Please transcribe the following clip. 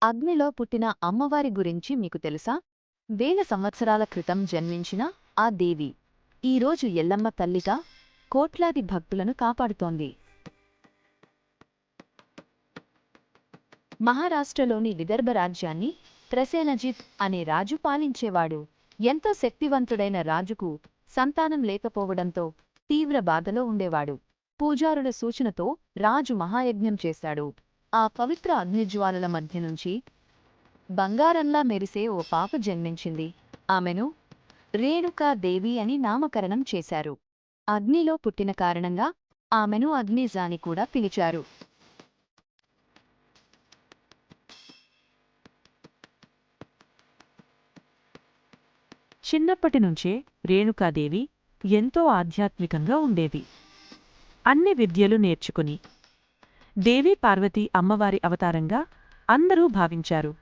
అగ్నిలో పుట్టిన అమ్మవారి గురించి మీకు తెలుసా? వేల సంవత్సరాల క్రితం జన్మించిన ఆ దేవి ఈరోజు ఎల్లమ్మ తల్లిగా కోట్లాది భక్తులను కాపాడుతోంది. మహారాష్ట్రలోని విదర్భ రాజ్యాన్ని ప్రసేనజిత్ అనే రాజు పాలించేవాడు. ఎంతో శక్తివంతుడైన రాజుకు సంతానం లేకపోవడంతో తీవ్ర బాధలో ఉండేవాడు. పూజారుల సూచనతో రాజు మహాయజ్ఞం చేశాడు. ఆ పవిత్ర అగ్నిజ్వాలల మధ్య నుంచి బంగారంలా మెరిసే ఓ పాప జన్మించింది. ఆమెను రేణుకాదేవి అని నామకరణం చేశారు. అగ్నిలో పుట్టిన కారణంగా ఆమెను అగ్నిజ అని కూడా పిలిచారు. చిన్నప్పటినుంచే రేణుకాదేవి ఎంతో ఆధ్యాత్మికంగా ఉండేది. అన్ని విద్యలు నేర్చుకుని దేవీ పార్వతీ అమ్మవారి అవతారంగా అందరూ భావించారు.